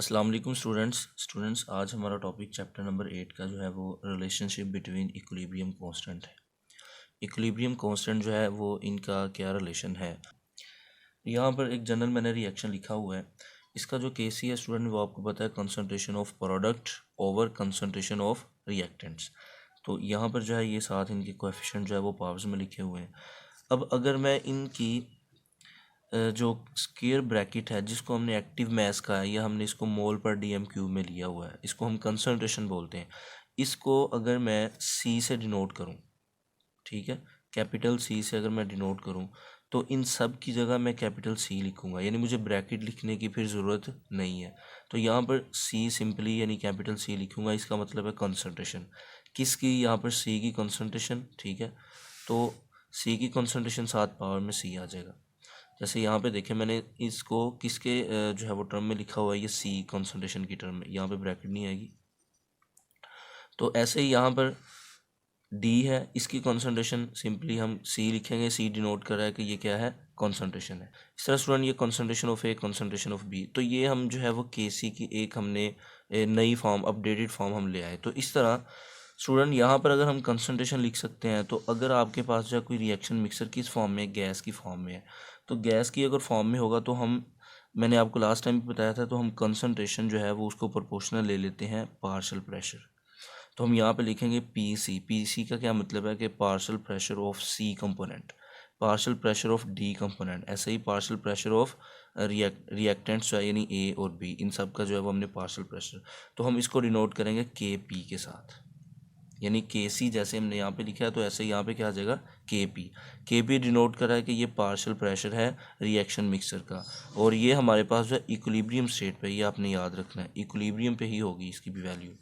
अस्सलाम वालेकुम स्टूडेंट्स आज हमारा टॉपिक चैप्टर नंबर 8 का जो है वो रिलेशनशिप बिटवीन इक्विलिब्रियम कांस्टेंट है। इक्विलिब्रियम कांस्टेंट जो है वो इनका क्या रिलेशन है। यहाँ पर एक जनरल मैंने रिएक्शन लिखा हुआ है। इसका जो केस है स्टूडेंट वो आपको पता है concentration of product over concentration of reactants. तो यहाँ पर जो है ये साथ इनके कोएफिशिएंट जो है वो पावर्स में लिखे हुए हैं। अब अगर मैं इनकी जो स्क्वायर ब्रैकेट है जिसको हमने एक्टिव मैस का है या हमने इसको मोल पर डीएम क्यूब में लिया हुआ है, इसको हम कंसंट्रेशन बोलते हैं। इसको अगर मैं सी से डिनोट करूं, ठीक है, कैपिटल सी से अगर मैं डिनोट करूं तो इन सब की जगह मैं कैपिटल सी लिखूंगा, यानी मुझे ब्रैकेट लिखने की फिर ज़रूरत नहीं है। तो यहाँ पर सी सिंपली यानी कैपिटल सी लिखूंगा। इसका मतलब है कंसंट्रेशन किसकी, यहाँ पर सी की कंसंट्रेशन, ठीक है। तो सी की कंसंट्रेशन साथ पावर में सी आ जाएगा। जैसे यहाँ पे देखें मैंने इसको किसके जो है वो टर्म में लिखा हुआ है, ये सी कंसंट्रेशन की टर्म में, यहाँ पे ब्रैकेट नहीं आएगी। तो ऐसे ही यहाँ पर डी है, इसकी कंसंट्रेशन सिंपली हम सी लिखेंगे। सी डिनोट कर रहा है कि ये क्या है, कंसंट्रेशन है। इस तरह स्टूडेंट ये concentration of A, concentration of B, तो ये हम जो है वो के सी की एक हमने नई फॉर्म, अपडेटेड फॉर्म हम ले आए। तो इस तरह स्टूडेंट यहाँ पर अगर हम कंसंट्रेशन लिख सकते हैं, तो अगर आपके पास जो है कोई रिएक्शन मिक्सर किस फॉर्म में, गैस की फॉर्म में है, तो गैस की अगर फॉर्म में होगा तो हम, मैंने आपको लास्ट टाइम भी बताया था, तो हम कंसंट्रेशन जो है वो उसको प्रोपोर्शनल ले लेते हैं पार्शियल प्रेशर। तो हम यहाँ पे लिखेंगे पी सी। पी सी का क्या मतलब है कि partial pressure of C component, partial pressure of D component, ऐसे ही पार्शियल प्रेशर ऑफ रिएक्टेंट्स यानी ए और बी, इन सब का जो है वो हमने पार्शियल प्रेशर। तो हम इसको डिनोट करेंगे के पी के साथ, यानी के सी जैसे हमने यहाँ पे लिखा है तो ऐसे यहाँ पे क्या आ जाएगा, के पी। के पी डिनोट कर रहा है कि ये पार्शियल प्रेशर है रिएक्शन मिक्सर का, और ये हमारे पास जो है इक्विलिब्रियम स्टेट पे, ये आपने याद रखना है, इक्विलिब्रियम पे ही होगी इसकी भी वैल्यू।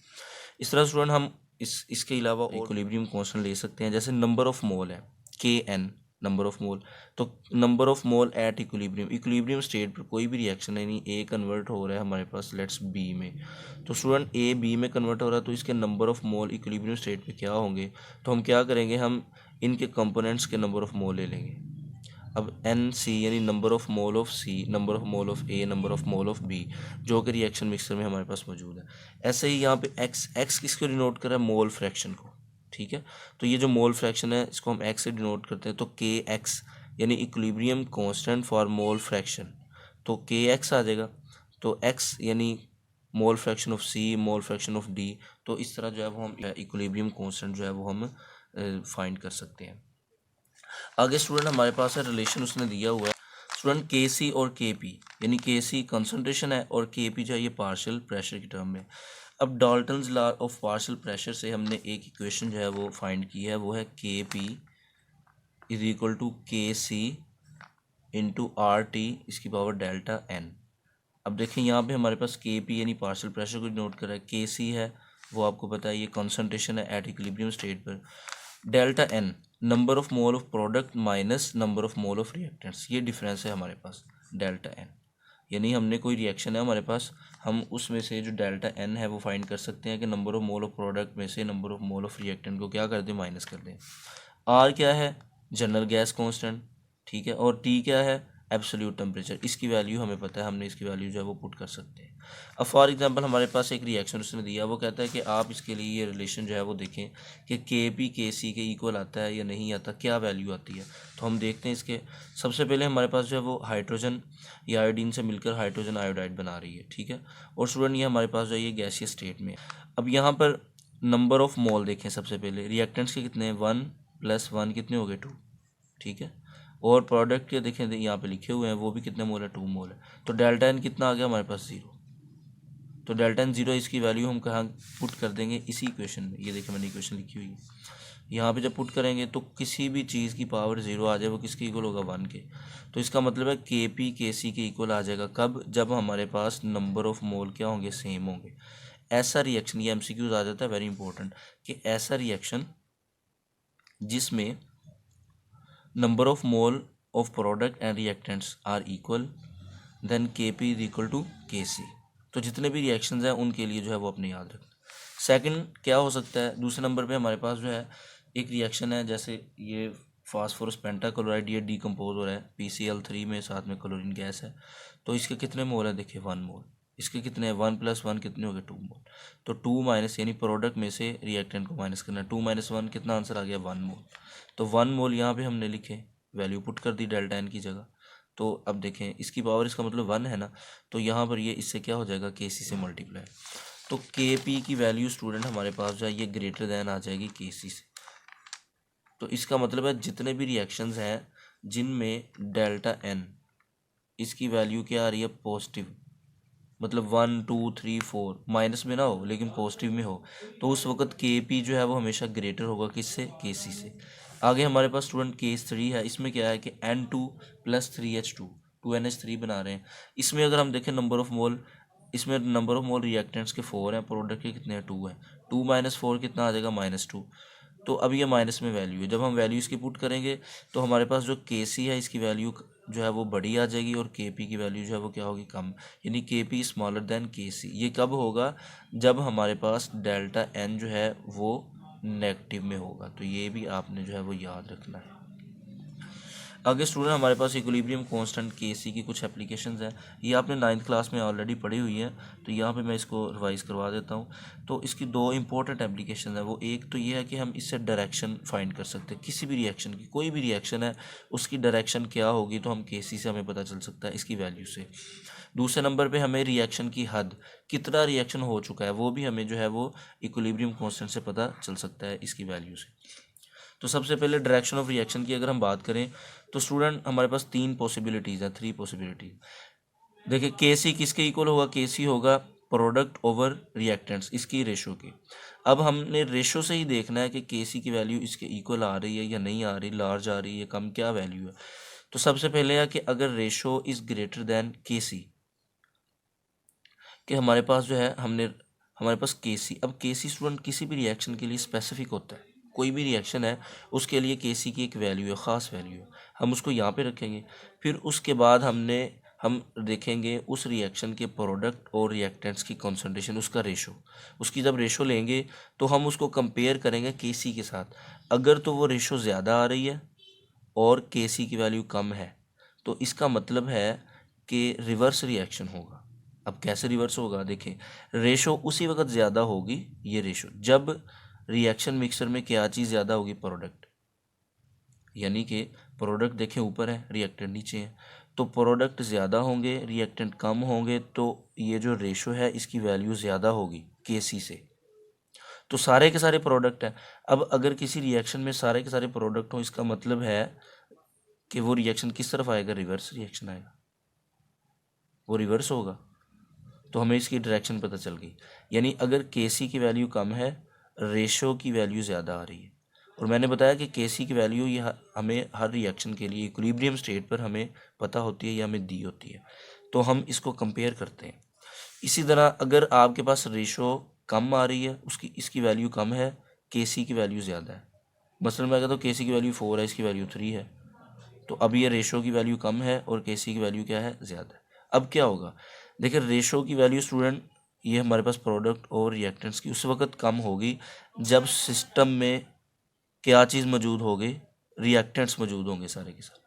इस तरह स्टूडेंट हम इसके अलावा और इक्विलिब्रियम कांस्टेंट ले सकते हैं। जैसे नंबर ऑफ मोल है के एन, नंबर ऑफ मोल, तो number of mole at equilibrium, equilibrium state पर कोई भी रिएक्शन है, यानी ए कन्वर्ट हो रहा है हमारे पास लेट्स बी में, तो स्टूडेंट ए बी में कन्वर्ट हो रहा है तो इसके number of mole equilibrium state पे क्या होंगे, तो हम क्या करेंगे, हम इनके कंपोनेंट्स के नंबर ऑफ मोल ले लेंगे। अब एन सी यानी number of mole of C, number of mole of A, number of mole of B, जो कि रिएक्शन मिक्सर में हमारे पास मौजूद है। ऐसे ही यहाँ पे एक्स, एक्स किसको डिनोट कर रहा है, मोल फ्रैक्शन को, ठीक है। तो ये जो मोल फ्रैक्शन है इसको हम एक्स से डिनोट करते हैं, तो के एक्स यानी equilibrium constant for mole fraction, तो के एक्स आ जाएगा। तो एक्स यानी mole fraction of C, mole fraction of D, तो इस तरह जो है वो हम इक्विलिब्रियम कांस्टेंट जो है वो हम फाइंड कर सकते हैं। आगे स्टूडेंट हमारे पास है रिलेशन उसने दिया हुआ है स्टूडेंट के सी और के पी, यानी के सी कंसंट्रेशन है और के पी जो है ये पार्शियल प्रेशर की टर्म में। अब Dalton's law of partial pressure से हमने एक इक्वेशन जो है वो फाइंड की है, वो है के P is equal to K C into R T इसकी पावर डेल्टा एन। अब देखें यहाँ पे हमारे पास के पी यानी पार्शियल प्रेशर को नोट कर रहा है, के सी है वो आपको पता है ये कंसंट्रेशन है एट इक्विलिब्रियम स्टेट पर, delta n number of mole of product minus number of mole of reactants, ये डिफरेंस है हमारे पास डेल्टा एन। यानी हमने कोई रिएक्शन है हमारे पास, हम उसमें से जो डेल्टा एन है वो फाइंड कर सकते हैं कि number of mole of product में से number of mole of reactant को क्या कर दें, माइनस कर दें। आर क्या है, जनरल गैस कांस्टेंट, ठीक है, और टी क्या है, एब्सोल्यूट टेम्परेचर। इसकी वैल्यू हमें पता है, हमने इसकी वैल्यू जो है वो पुट कर सकते हैं। अब फॉर एग्जांपल हमारे पास एक रिएक्शन उसने दिया, वो कहता है कि आप इसके लिए ये रिलेशन जो है वो देखें कि के पी के सी के इक्वल आता है या नहीं आता, क्या वैल्यू आती है। तो हम देखते हैं इसके, सबसे पहले हमारे पास जो है वो हाइड्रोजन या आयोडीन से मिलकर हाइड्रोजन आयोडाइड बना रही है, ठीक है, और स्टूडेंट ये हमारे पास जो है ये गैसीय स्टेट में है। अब यहाँ पर नंबर ऑफ मोल देखें, सबसे पहले रिएक्टेंट्स के कितने हैं, 1 + 1 कितने हो गए, 2, ठीक है, और प्रोडक्ट के देखें यहाँ पे लिखे हुए हैं वो भी कितने मोल है, 2 मोल है। तो डेल्टा एन कितना आ गया हमारे पास, 0। तो डेल्टा एन 0, इसकी वैल्यू हम कहाँ पुट कर देंगे, इसी इक्वेशन में। ये देखिए मैंने इक्वेशन लिखी हुई है, यहाँ पे जब पुट करेंगे तो किसी भी चीज़ की पावर 0 आ जाए वो किसके इक्वल होगा, 1 के। तो इसका मतलब है के पी के सी के इक्वल आ जाएगा कब, जब हमारे पास नंबर ऑफ मोल क्या होंगे, सेम होंगे। ऐसा रिएक्शन, ये एमसीक्यूज आ जाता है वेरी इंपॉर्टेंट, कि ऐसा रिएक्शन जिसमें number of mole of product and reactants are equal, then K P is equal to K C. तो जितने भी रिएक्शंस हैं उनके लिए जो है वो अपने याद रखना। सेकंड क्या हो सकता है, दूसरे नंबर पे हमारे पास जो है एक रिएक्शन है, जैसे ये फास्फोरस पेंटाक्लोराइड ये डीकम्पोज हो रहा है PCl3 में, साथ में क्लोरीन गैस है, तो इसके कितने मोल है, देखिए 1 मोल। इसके कितने हैं, 1 + 1 कितने हो गए, 2 मोल। तो 2 माइनस यानी प्रोडक्ट में से रिएक्टेंट को माइनस करना है, 2 - 1 कितना आंसर आ गया, 1 मोल। तो 1 मोल यहाँ पे हमने लिखे, वैल्यू पुट कर दी डेल्टा एन की जगह। तो अब देखें इसकी पावर, इसका मतलब 1 है ना, तो यहाँ पर ये इससे क्या हो जाएगा, के सी से मल्टीप्लाई। तो के पी की वैल्यू स्टूडेंट हमारे पास जो है ये ग्रेटर दैन आ जाएगी के सी से। तो इसका मतलब है जितने भी रिएक्शंस हैं जिनमें डेल्टा एन इसकी वैल्यू क्या आ रही है, पॉजिटिव, मतलब 1 2 3 4 माइनस में ना हो लेकिन पॉजिटिव में हो, तो उस वक्त के पी जो है वो हमेशा ग्रेटर होगा किससे, के सी से। आगे हमारे पास स्टूडेंट केस 3 है, इसमें क्या है कि N2 + 3H2 2NH3 बना रहे हैं। इसमें अगर हम देखें नंबर ऑफ मोल, इसमें नंबर ऑफ मोल रिएक्टेंट्स के 4 हैं, प्रोडक्ट के कितने हैं, 2 हैं। 2 - 4 कितना आ जाएगा, -2। तो अब ये माइनस में वैल्यू है, जब हम वैल्यू इसकी पुट करेंगे तो हमारे पास जो के सी है इसकी वैल्यू जो है वो बड़ी आ जाएगी और के पी की वैल्यू जो है वो क्या होगी, कम, यानी के पी स्मॉलर देन के सी। ये कब होगा, जब हमारे पास डेल्टा एन जो है वो नेगेटिव में होगा। तो ये भी आपने जो है वो याद रखना है। आगे स्टूडेंट हमारे पास इक्विलिब्रियम कांस्टेंट के सी की कुछ एप्लीकेशंस हैं, ये आपने 9th क्लास में ऑलरेडी पढ़ी हुई है, तो यहाँ पे मैं इसको रिवाइज करवा देता हूँ। तो इसकी 2 इंपॉर्टेंट एप्लीकेशन है, वो एक तो ये है कि हम इससे डायरेक्शन फाइंड कर सकते हैं किसी भी रिएक्शन की, कोई भी रिएक्शन है उसकी डायरेक्शन क्या होगी तो हम के सी से हमें पता चल सकता है इसकी वैल्यू से। दूसरे नंबर पे हमें रिएक्शन की हद, कितना रिएक्शन हो चुका है वो भी हमें जो है वो इक्विलिब्रियम कांस्टेंट से पता चल सकता है इसकी वैल्यू से। तो सबसे पहले डायरेक्शन ऑफ रिएक्शन की अगर हम बात करें तो स्टूडेंट हमारे पास 3 पॉसिबिलिटीज़ है, 3 पॉसिबिलिटीज। देखिए के सी किसके इक्वल होगा, के सी होगा प्रोडक्ट ओवर रिएक्टेंट्स, इसकी रेशो की। अब हमने रेशो से ही देखना है कि के सी की वैल्यू इसके इक्वल आ रही है या नहीं आ रही, लार्ज आ रही है, कम, क्या वैल्यू है। तो सबसे पहले है कि अगर रेशो इज़ ग्रेटर दैन के सी, कि हमारे पास जो है हमारे पास के सी, अब के सी स्टूडेंट किसी भी रिएक्शन के लिए स्पेसिफिक होता है, कोई भी रिएक्शन है उसके लिए के सी की एक वैल्यू है, ख़ास वैल्यू है, हम उसको यहाँ पे रखेंगे। फिर उसके बाद हम देखेंगे उस रिएक्शन के प्रोडक्ट और रिएक्टेंट्स की कॉन्सेंट्रेशन, उसका रेशो, उसकी जब रेशो लेंगे तो हम उसको कंपेयर करेंगे के सी के साथ। अगर तो वो रेशो ज़्यादा आ रही है और के सी की वैल्यू कम है तो इसका मतलब है कि रिवर्स रिएक्शन होगा। अब कैसे रिवर्स होगा, देखें रेशो उसी वक्त ज़्यादा होगी, ये रेशो जब रिएक्शन मिक्सर में क्या चीज़ ज़्यादा होगी, प्रोडक्ट, यानी कि प्रोडक्ट देखें ऊपर है, रिएक्टेंट नीचे है, तो प्रोडक्ट ज़्यादा होंगे रिएक्टेंट कम होंगे, तो ये जो रेशो है इसकी वैल्यू ज़्यादा होगी के सी से। तो सारे के सारे प्रोडक्ट हैं, अब अगर किसी रिएक्शन में सारे के सारे प्रोडक्ट हों इसका मतलब है कि वो रिएक्शन किस तरफ आएगा, रिवर्स रिएक्शन आएगा, वो रिवर्स होगा। तो हमें इसकी डायरेक्शन पता चल गई, यानी अगर के सी की वैल्यू कम है, रेशो की वैल्यू ज़्यादा आ रही है। और मैंने बताया कि के सी की वैल्यू यह हमें हर रिएक्शन के लिए इक्विलिब्रियम स्टेट पर हमें पता होती है या हमें दी होती है, तो हम इसको कंपेयर करते हैं। इसी तरह अगर आपके पास रेशो कम आ रही है, उसकी इसकी वैल्यू कम है, के सी की वैल्यू ज़्यादा है, मसलन मैं कहता हूँ के सी की वैल्यू 4 है, इसकी वैल्यू 3 है, तो अब ये रेशो की वैल्यू कम है और के सी की वैल्यू क्या है, ज़्यादा है। अब क्या होगा, देखिए रेशो की वैल्यू स्टूडेंट ये हमारे पास प्रोडक्ट और रिएक्टेंट्स की उस वक्त कम होगी जब सिस्टम में क्या चीज़ मौजूद होगी, रिएक्टेंट्स मौजूद होंगे सारे के सारे।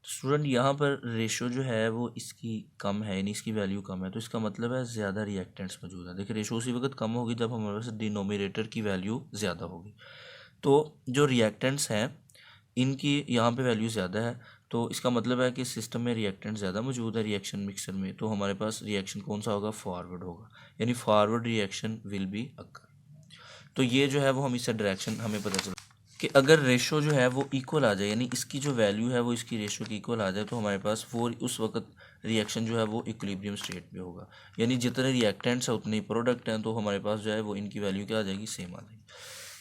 स्टूडेंट यहाँ पर रेशो जो है वो इसकी कम है, यानी इसकी वैल्यू कम है, तो इसका मतलब है ज़्यादा रिएक्टेंट्स मौजूद है। देखिए रेशो उसी वक्त कम होगी जब हमारे पास डिनोमिनेटर की वैल्यू ज़्यादा होगी। तो जो रिएक्टेंट्स हैं इनकी यहाँ पे वैल्यू ज़्यादा है, तो इसका मतलब है कि सिस्टम में रिएक्टेंट ज़्यादा मौजूद है रिएक्शन मिक्सर में, तो हमारे पास रिएक्शन कौन सा होगा, फॉरवर्ड होगा, यानी forward reaction will be occur. तो ये जो है वो हम इससे डायरेक्शन हमें पता चला कि अगर रेशो जो है वो इक्वल आ जाए, यानी इसकी जो वैल्यू है वो इसकी रेशो की इक्वल आ जाए, तो हमारे पास वो उस वक्त रिएक्शन जो है वो इक्विलिब्रियम स्टेट पे होगा, यानी जितने रिएक्टेंट्स हैं उतने ही प्रोडक्ट हैं, तो हमारे पास जो है वो इनकी वैल्यू क्या आ जाएगी, सेम आ जाएगी।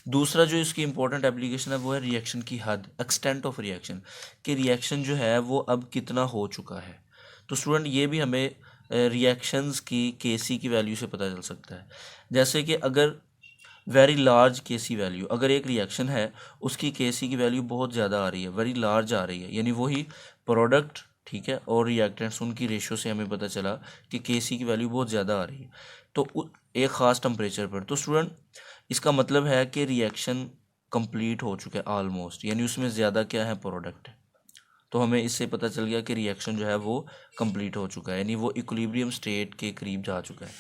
दूसरा जो इसकी इंपॉर्टेंट एप्लीकेशन है वो है रिएक्शन की हद, एक्सटेंट ऑफ रिएक्शन, कि रिएक्शन जो है वो अब कितना हो चुका है। तो स्टूडेंट ये भी हमें रिएक्शंस की के सी की वैल्यू से पता चल सकता है। जैसे कि अगर वेरी लार्ज के सी वैल्यू, अगर एक रिएक्शन है उसकी के सी की वैल्यू बहुत ज़्यादा आ रही है, वेरी लार्ज आ रही है, यानी वही प्रोडक्ट, ठीक है, और रिएक्टेंट्स उनकी रेशो से हमें पता चला कि के सी की वैल्यू बहुत ज़्यादा आ रही है, तो एक ख़ास टेम्परेचर पर, तो स्टूडेंट इसका मतलब है कि रिएक्शन कंप्लीट हो चुका है ऑलमोस्ट, यानी उसमें ज़्यादा क्या है, प्रोडक्ट है। तो हमें इससे पता चल गया कि रिएक्शन जो है वो कंप्लीट हो चुका है, यानी वो इक्विलिब्रियम स्टेट के करीब जा चुका है।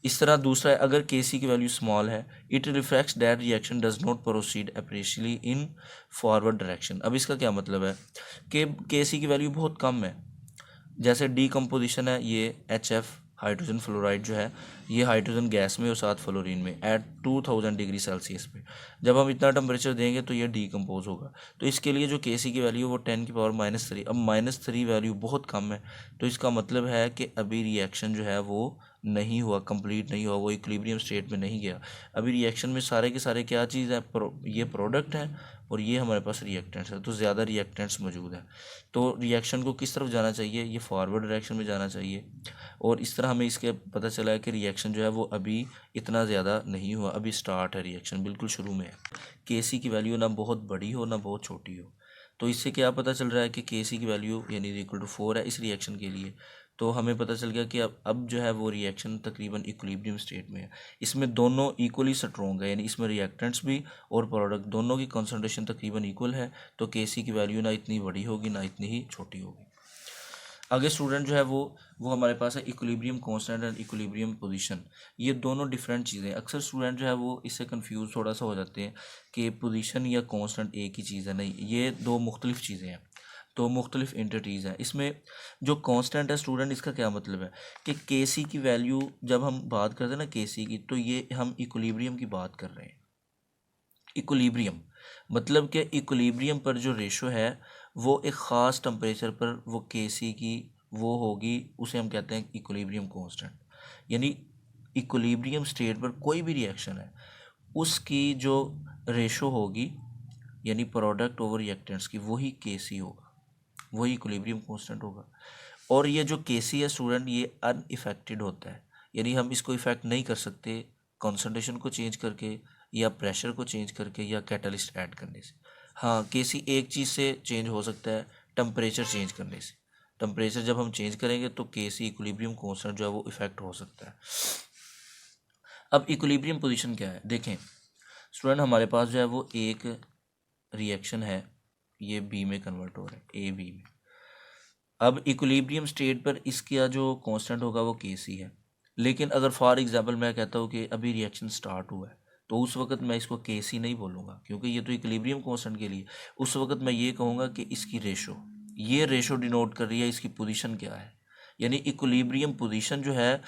इस तरह दूसरा है, अगर Kc की वैल्यू स्मॉल है, it reflects that reaction does not proceed appreciably in forward direction. अब इसका क्या मतलब है कि Kc की वैल्यू बहुत कम है, जैसे डीकम्पोजिशन है, ये HF हाइड्रोजन फ्लोराइड जो है ये हाइड्रोजन गैस में और साथ फ्लोरीन में एट 2000 डिग्री सेल्सियस पे जब हम इतना टेम्परेचर देंगे तो ये डीकम्पोज होगा। तो इसके लिए जो Kc की वैल्यू वो 10⁻³ अब -3 वैल्यू बहुत कम है, तो इसका मतलब है कि अभी रिएक्शन जो है वो नहीं हुआ, कंप्लीट नहीं हुआ, वो इक्विलिब्रियम स्टेट में नहीं गया। अभी रिएक्शन में सारे के सारे क्या चीज़ है, ये प्रोडक्ट है और ये हमारे पास रिएक्टेंट्स है, तो ज़्यादा रिएक्टेंट्स मौजूद है। तो रिएक्शन को किस तरफ जाना चाहिए, ये फॉरवर्ड डायरेक्शन में जाना चाहिए। और इस तरह हमें इसके पता चला है कि रिएक्शन जो है वो अभी इतना ज़्यादा नहीं हुआ, अभी स्टार्ट है, रिएक्शन बिल्कुल शुरू में है। Kc की वैल्यू ना बहुत बड़ी हो ना बहुत छोटी हो, तो इससे क्या पता चल रहा है कि Kc की वैल्यू यानी इक्वल टू 4 है इस रिएक्शन के लिए। तो हमें पता चल गया कि अब जो है वो रिएक्शन तकरीबन इक्विलिब्रियम स्टेट में है। इसमें दोनों इक्वली स्ट्रॉन्ग है, यानी इसमें रिएक्टेंट्स भी और प्रोडक्ट दोनों की कंसंट्रेशन तकरीबन इक्वल है, तो Kc की वैल्यू ना इतनी बड़ी होगी ना इतनी ही छोटी होगी। आगे स्टूडेंट जो है वो हमारे पास है equilibrium constant and equilibrium position. ये दोनों डिफरेंट चीज़ें हैं। अक्सर स्टूडेंट जो है वो इससे कंफ्यूज थोड़ा सा हो जाते हैं कि पोजीशन या कांस्टेंट एक ही चीज़ है, नहीं, ये दो मुख्तलिफ चीज़ें हैं, तो मुख्तलिफ एंटिटीज़ हैं। इसमें जो कांस्टेंट है स्टूडेंट, इसका क्या मतलब है कि Kc की वैल्यू जब हम बात करते हैं ना Kc की, तो ये हम इक्विलिब्रियम की बात कर रहे हैं। इक्विलिब्रियम मतलब कि इक्विलिब्रियम पर जो रेशो है वो एक ख़ास टेम्परेचर पर वो Kc की वो होगी, उसे हम कहते हैं इक्विलिब्रियम कांस्टेंट। यानी इक्विलिब्रियम स्टेट पर कोई भी रिएक्शन है उसकी जो रेशो होगी यानी प्रोडक्ट ओवर रिएक्टेंट्स की, वही Kc होगा, वही इक्विलिब्रियम कांस्टेंट होगा। और ये जो Kc है स्टूडेंट ये अनइफेक्टेड होता है, यानी हम इसको इफ़ेक्ट नहीं कर सकते कंसंट्रेशन को चेंज करके या प्रेशर को चेंज करके या कैटलिस्ट ऐड करने से। हाँ, Kc एक चीज़ से चेंज हो सकता है, टेम्परेचर चेंज करने से। टेम्परेचर जब हम चेंज करेंगे तो Kc इक्विलिब्रियम कांस्टेंट जो है वो इफ़ेक्ट हो सकता है। अब इक्विलिब्रियम पोजीशन क्या है देखें स्टूडेंट, हमारे पास जो है वो एक रिएक्शन है, ये बी में कन्वर्ट हो रहा है, ए बी में। अब इक्विलिब्रियम स्टेट पर इसका जो कांस्टेंट होगा वो Kc है, लेकिन अगर फॉर एग्जांपल मैं कहता हूँ कि अभी रिएक्शन स्टार्ट हुआ है, तो उस वक्त मैं इसको Kc नहीं बोलूँगा क्योंकि ये तो इक्विलिब्रियम कांस्टेंट के लिए। उस वक्त मैं ये कहूँगा कि इसकी रेशो, ये रेशो डिनोट कर रही है इसकी पोजीशन क्या है। यानी इक्विलिब्रियम पोजीशन जो है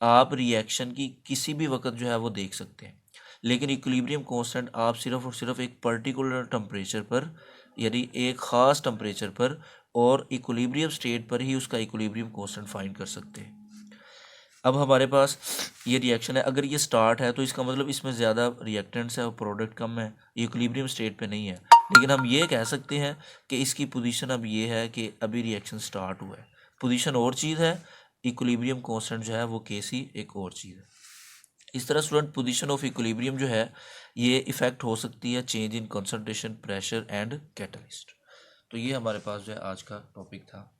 आप रिएक्शन की किसी भी वक्त जो है वो देख सकते हैं, लेकिन इक्विलिब्रियम कांस्टेंट आप सिर्फ और सिर्फ एक पर्टिकुलर टेम्परेचर पर, यानी एक ख़ास टेम्परेचर पर और इक्विलिब्रियम स्टेट पर ही उसका इक्विलिब्रियम कांस्टेंट फाइंड कर सकते हैं। अब हमारे पास ये रिएक्शन है, अगर ये स्टार्ट है तो इसका मतलब इसमें ज़्यादा रिएक्टेंट्स है और प्रोडक्ट कम है, इक्विलिब्रियम स्टेट पे नहीं है। लेकिन हम ये कह सकते हैं कि इसकी पोजीशन अब ये है कि अभी रिएक्शन स्टार्ट हुआ है। पोजीशन और चीज़ है, इक्विलिब्रियम कांस्टेंट जो है वो Kc एक और चीज़ है। इस तरह स्टूडेंट पोजीशन ऑफ इक्विलिब्रियम जो है ये इफ़ेक्ट हो सकती है change in concentration, pressure and catalyst. तो ये हमारे पास जो है आज का टॉपिक था।